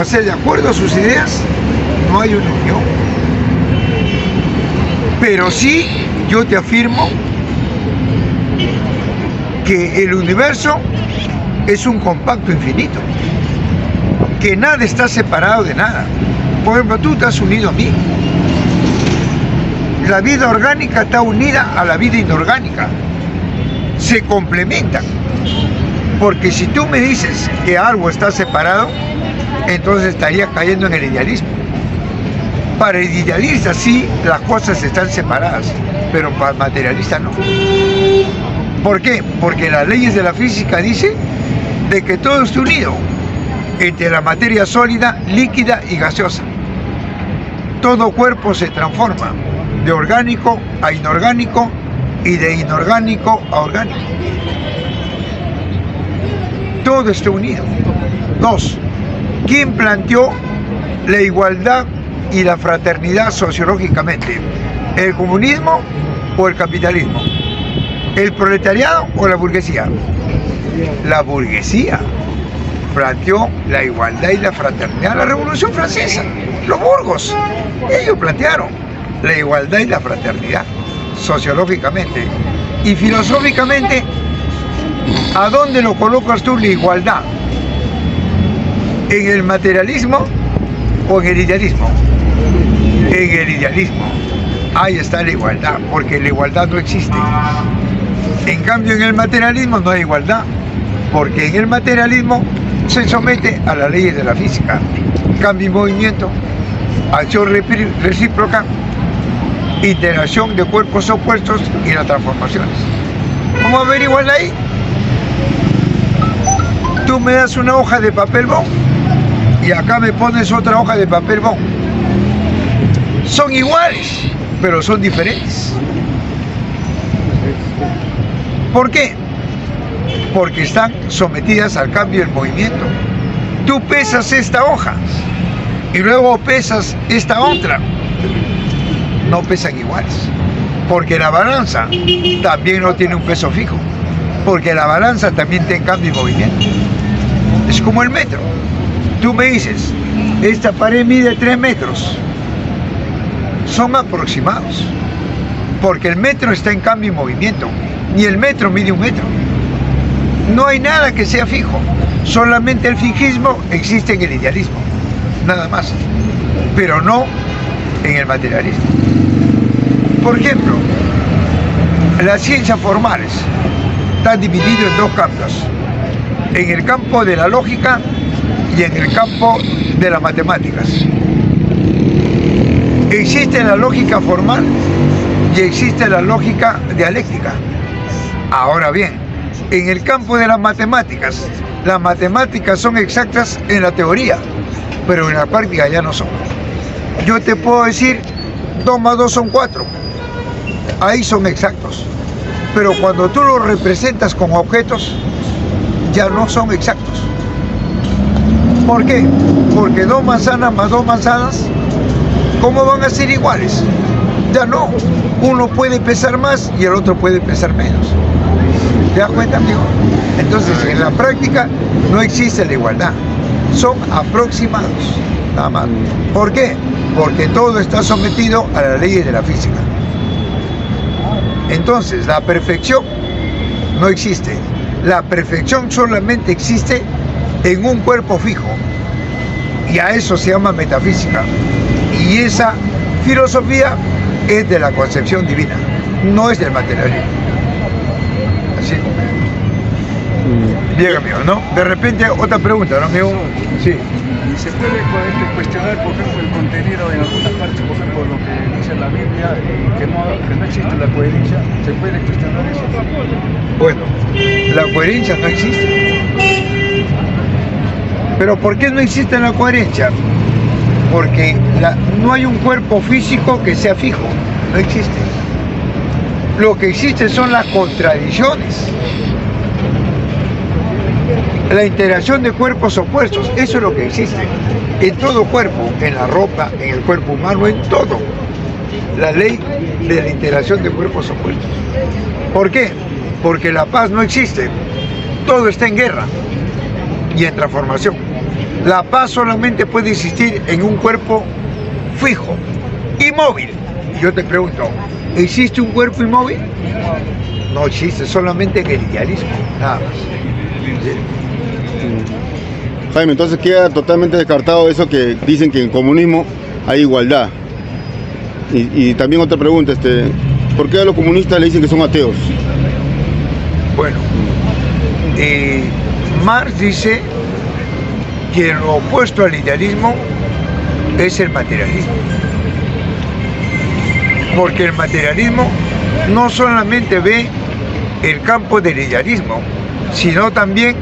O sea, de acuerdo a sus ideas, no hay una unión. Pero sí, yo te afirmo que el universo es un compacto infinito, que nada está separado de nada. Por ejemplo, tú te has unido a mí. La vida orgánica está unida a la vida inorgánica. Se complementan. Porque si tú me dices que algo está separado, entonces estaría cayendo en el idealismo. Para el idealista sí, las cosas están separadas, pero para el materialista no. ¿Por qué? Porque las leyes de la física dicen de que todo está unido entre la materia sólida, líquida y gaseosa. Todo cuerpo se transforma de orgánico a inorgánico y de inorgánico a orgánico. Todo está unido. 2. ¿Quién planteó la igualdad y la fraternidad sociológicamente? ¿El comunismo o el capitalismo? ¿El proletariado o la burguesía? La burguesía planteó la igualdad y la fraternidad. La Revolución Francesa, los burgos, ellos plantearon la igualdad y la fraternidad sociológicamente. Y filosóficamente, ¿a dónde lo colocas tú la igualdad? ¿En el materialismo o en el idealismo? En el idealismo. Ahí está la igualdad, porque la igualdad no existe. En cambio, en el materialismo no hay igualdad, porque en el materialismo se somete a las leyes de la física. Cambio y movimiento, acción recíproca, interacción de cuerpos opuestos y las transformaciones. ¿Cómo va a haber igualdad ahí? Tú me das una hoja de papel bond y acá me pones otra hoja de papel bond. Son iguales, pero son diferentes. ¿Por qué? Porque están sometidas al cambio del movimiento. Tú pesas esta hoja y luego pesas esta otra. No pesan iguales. Porque la balanza también no tiene un peso fijo. Porque la balanza también tiene cambio y movimiento. Es como el metro. Tú me dices, esta pared mide 3 metros. Son aproximados. Porque el metro está en cambio y movimiento. Ni el metro mide 1 metro. No hay nada que sea fijo. Solamente el fijismo existe en el idealismo. Nada más. Pero no en el materialismo. Por ejemplo, las ciencias formales están divididas en 2 campos. En el campo de la lógica y en el campo de las matemáticas. Existe la lógica formal y existe la lógica dialéctica. Ahora bien, en el campo de las matemáticas son exactas en la teoría, pero en la práctica ya no son. Yo te puedo decir 2 más 2 son 4, ahí son exactos, pero cuando tú los representas con objetos, ya no son exactos. ¿Por qué? Porque 2 manzanas más 2 manzanas, ¿cómo van a ser iguales? Ya no, uno puede pesar más y el otro puede pesar menos. ¿Te das cuenta, amigo? Entonces, en la práctica no existe la igualdad. Son aproximados, nada más. ¿Por qué? Porque todo está sometido a las leyes de la física. Entonces, la perfección no existe. La perfección solamente existe en un cuerpo fijo. Y a eso se llama metafísica. Y esa filosofía es de la concepción divina, no es del materialismo. Así. Bien, amigo, ¿no? De repente, otra pregunta, ¿no, amigo? Sí. Se puede cuestionar, por ejemplo, el contenido en algunas partes, por ejemplo, lo que dice la Biblia, que no existe la coherencia. ¿Se puede cuestionar eso? Bueno, la coherencia no existe. ¿Pero por qué no existe la coherencia? Porque no hay un cuerpo físico que sea fijo, no existe. Lo que existe son las contradicciones. La interacción de cuerpos opuestos, eso es lo que existe. En todo cuerpo, en la ropa, en el cuerpo humano, en todo. La ley de la interacción de cuerpos opuestos. ¿Por qué? Porque la paz no existe. Todo está en guerra y en transformación. La paz solamente puede existir en un cuerpo fijo, inmóvil. Y yo te pregunto, ¿existe un cuerpo inmóvil? No existe, solamente en el idealismo, nada más. Jaime, entonces queda totalmente descartado eso que dicen que en el comunismo hay igualdad. Y también otra pregunta, ¿por qué a los comunistas le dicen que son ateos? Bueno, Marx dice que lo opuesto al idealismo es el materialismo. Porque el materialismo no solamente ve el campo del idealismo, sino también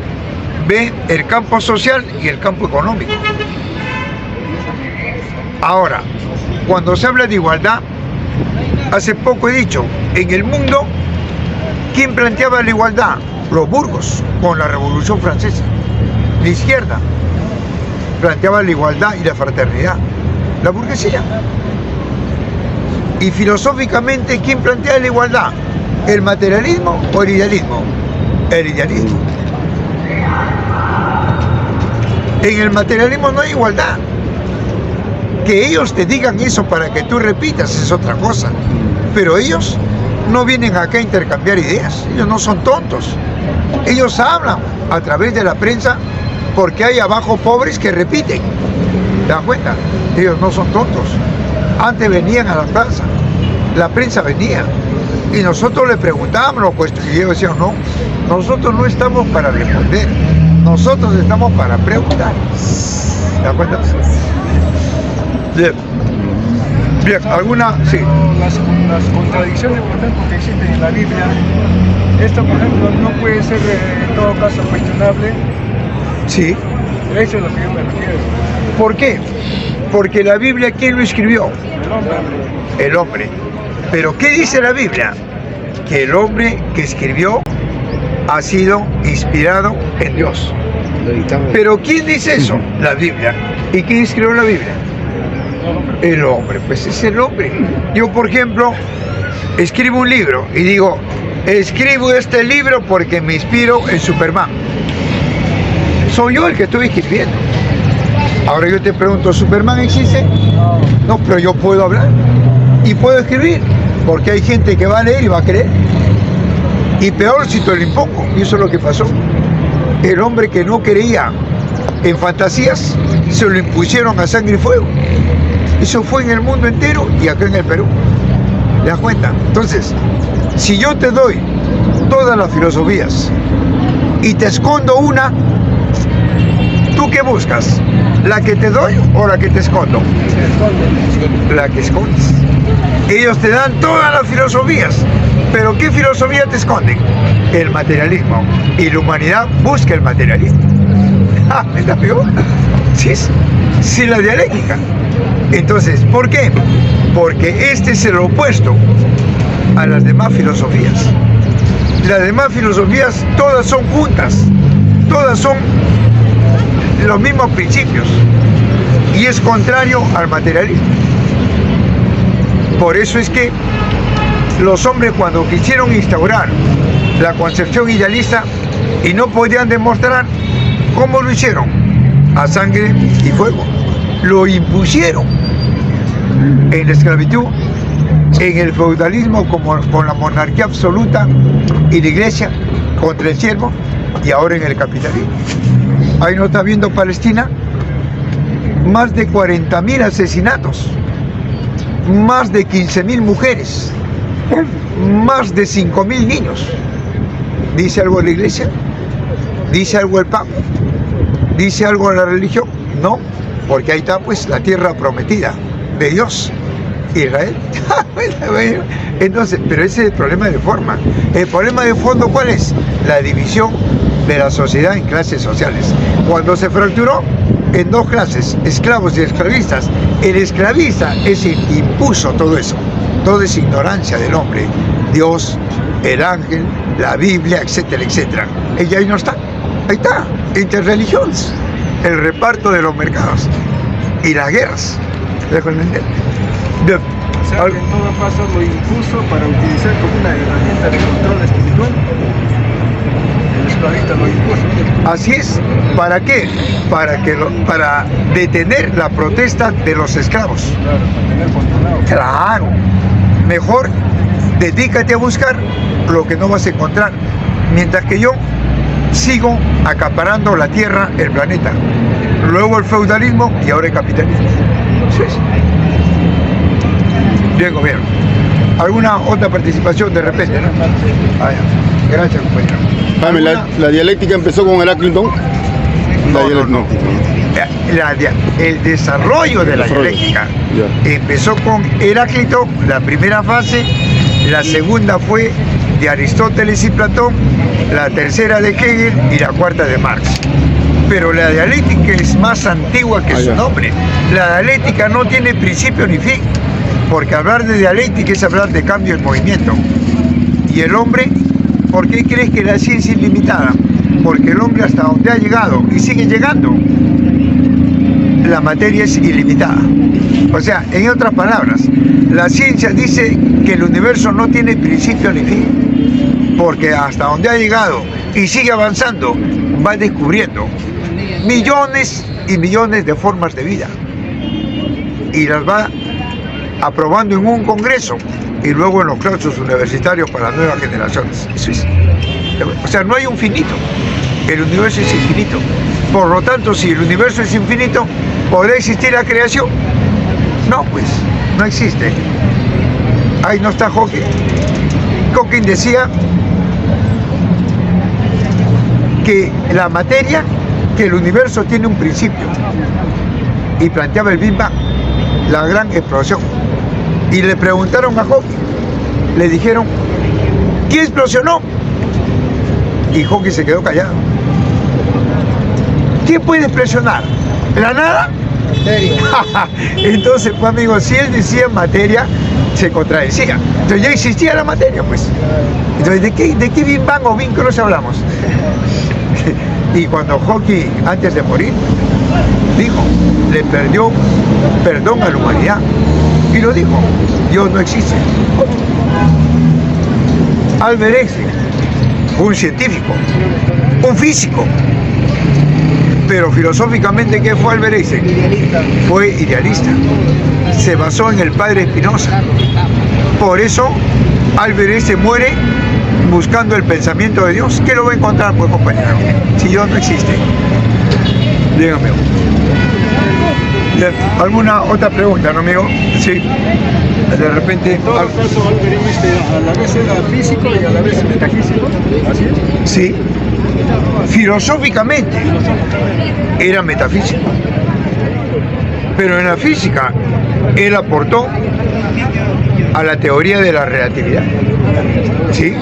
ve el campo social y el campo económico. Ahora, cuando se habla de igualdad, hace poco he dicho, en el mundo, ¿quién planteaba la igualdad? Los burgos, con la Revolución Francesa. La izquierda planteaba la igualdad y la fraternidad. La burguesía. Y filosóficamente, ¿quién plantea la igualdad? ¿El materialismo o el idealismo? El idealismo. En el materialismo no hay igualdad. Que ellos te digan eso para que tú repitas es otra cosa. Pero ellos no vienen acá a intercambiar ideas. Ellos no son tontos. Ellos hablan a través de la prensa porque hay abajo pobres que repiten. ¿Te das cuenta? Ellos no son tontos. Antes venían a la plaza. La prensa venía. Y nosotros le preguntábamos los puestos. Y ellos decían, no, nosotros no estamos para responder. Nosotros estamos para preguntar. ¿Te das cuenta? Bien. Bien, ¿alguna? Sí. Las contradicciones, por ejemplo, que existen en la Biblia, esto, por ejemplo, no puede ser en todo caso cuestionable. Sí. Eso es lo que yo me refiero. ¿Por qué? Porque la Biblia, ¿quién lo escribió? El hombre. El hombre. Pero ¿qué dice la Biblia? Que el hombre que escribió ha sido inspirado en Dios. Pero ¿quién dice eso? La Biblia. ¿Y quién escribió la Biblia? El hombre, pues es el hombre. Yo, por ejemplo, escribo un libro y digo, escribo este libro porque me inspiro en Superman. Soy yo el que estoy escribiendo. Ahora yo te pregunto, ¿Superman existe? No, pero yo puedo hablar y puedo escribir, porque hay gente que va a leer y va a creer. Y peor si te lo impongo, y eso es lo que pasó. El hombre que no creía en fantasías, se lo impusieron a sangre y fuego. Eso fue en el mundo entero y acá en el Perú. ¿Te das cuenta? Entonces, si yo te doy todas las filosofías y te escondo una, ¿tú qué buscas? ¿La que te doy o la que te escondo? La que escondes. Ellos te dan todas las filosofías, pero ¿qué filosofía te esconden? El materialismo. Y la humanidad busca el materialismo. ¿Me la pegó? Sí, la dialéctica. Entonces, ¿por qué? Porque este es el opuesto a las demás filosofías. Las demás filosofías todas son juntas, todas son los mismos principios y es contrario al materialismo. Por eso es que los hombres, cuando quisieron instaurar la concepción idealista y no podían demostrar, ¿cómo lo hicieron? A sangre y fuego. Lo impusieron en la esclavitud, en el feudalismo con la monarquía absoluta y la iglesia contra el siervo, y ahora en el capitalismo. Ahí no está viendo Palestina, más de 40.000 asesinatos, más de 15.000 mujeres, más de 5.000 niños. ¿Dice algo la iglesia? ¿Dice algo el Papa? ¿Dice algo la religión? No, porque ahí está pues la tierra prometida de Dios, Israel. Entonces, pero ese es el problema de forma. El problema de fondo, ¿cuál es? La división de la sociedad en clases sociales. Cuando se fracturó en dos clases, esclavos y esclavistas, el esclavista es el que impuso todo eso. Todo es ignorancia del hombre, Dios, el ángel, la Biblia, etcétera, etcétera. Ella ahí no está. Ahí está, interreligiones, el reparto de los mercados y las guerras. ¿Dejo entender? O sea, que en todo caso lo impuso para utilizar como una herramienta de control espiritual. esclavistas lo impuso. Así es. ¿Para qué? Para detener la protesta de los esclavos. Claro, para tener controlado. Claro. Mejor dedícate a buscar lo que no vas a encontrar. Mientras que yo sigo acaparando la tierra, el planeta. Luego el feudalismo y ahora el capitalismo. Eso es. Bien, gobierno. ¿Alguna otra participación de repente? ¿No? Ah, ya. Gracias, compañero. Jaime, ¿la dialéctica empezó con Heráclito? No. El desarrollo de la dialéctica empezó con Heráclito, la primera fase, la segunda fue de Aristóteles y Platón, la tercera de Hegel y la cuarta de Marx. Pero la dialéctica es más antigua que su nombre. La dialéctica no tiene principio ni fin, porque hablar de dialéctica es hablar de cambio en movimiento. Y el hombre, ¿por qué crees que la ciencia es limitada? Porque el hombre hasta donde ha llegado y sigue llegando, la materia es ilimitada. O sea, en otras palabras, la ciencia dice que el universo no tiene principio ni fin, porque hasta donde ha llegado y sigue avanzando, va descubriendo millones y millones de formas de vida y las va aprobando en un congreso y luego en los claustros universitarios para las nuevas generaciones. Eso es. O sea, no hay un finito, el universo es infinito. Por lo tanto, si el universo es infinito, ¿podrá existir la creación? No, pues, no existe. Ahí no está Hawking. Hawking decía que la materia, que el universo tiene un principio, y planteaba el Big Bang, la gran explosión. Y le preguntaron a Hawking, le dijeron, ¿quién explosionó? Y Hawking se quedó callado. ¿Quién puede explosionar? ¿La nada? Entonces, pues amigo, si él decía materia, se contradecía. Entonces ya existía la materia, pues. Entonces, ¿de qué Big Bang o vínculos hablamos? Y cuando Hawking, antes de morir, dijo, le perdió perdón a la humanidad. Y lo dijo, Dios no existe. Albert Einstein, un científico, un físico. Pero filosóficamente, ¿qué fue Albert Einstein? Fue idealista. Se basó en el padre Spinoza. Por eso, Albert Einstein muere buscando el pensamiento de Dios. ¿Qué lo va a encontrar, pues, compañero? Si Dios no existe. Dígame. ¿Alguna otra pregunta, no, amigo? Sí. De repente... En todo caso, Albert Einstein a la vez era físico y a la vez metafísico. ¿Así es? Sí. Filosóficamente era metafísico. Pero en la física, él aportó a la teoría de la relatividad. Sí,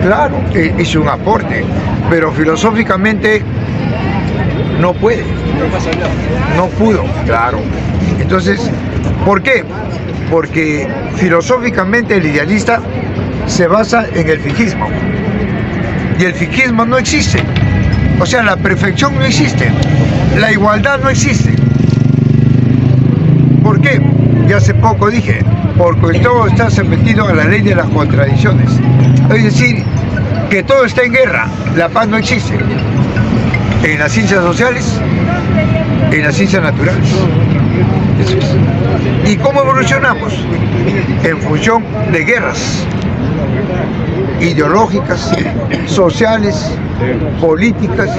claro, hizo un aporte, pero filosóficamente no puede, no pudo, claro. Entonces, ¿por qué? Porque filosóficamente el idealista se basa en el fiquismo, y el fiquismo no existe. O sea, la perfección no existe, la igualdad no existe. ¿Por qué? Ya hace poco dije, porque todo está sometido a la ley de las contradicciones. Es decir, que todo está en guerra, la paz no existe. En las ciencias sociales, en las ciencias naturales. Eso es. ¿Y cómo evolucionamos? En función de guerras ideológicas, sociales, políticas,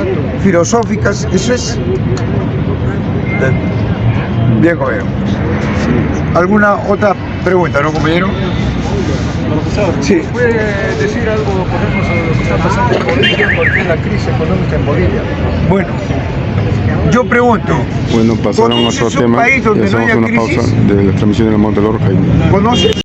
filosóficas. Eso es. Bien, compañero. ¿Alguna otra pregunta, no, compañero? Profesor, Sí. ¿puede decir algo, por ejemplo, sobre lo que está pasando en Bolivia? ¿Por qué la crisis económica en Bolivia? Bueno, yo pregunto, Bueno, pasaron a ¿conoces otro un tema país y donde no hacemos haya una crisis? pausa de la transmisión de la Monte Loro, Jaime. ¿Conoces?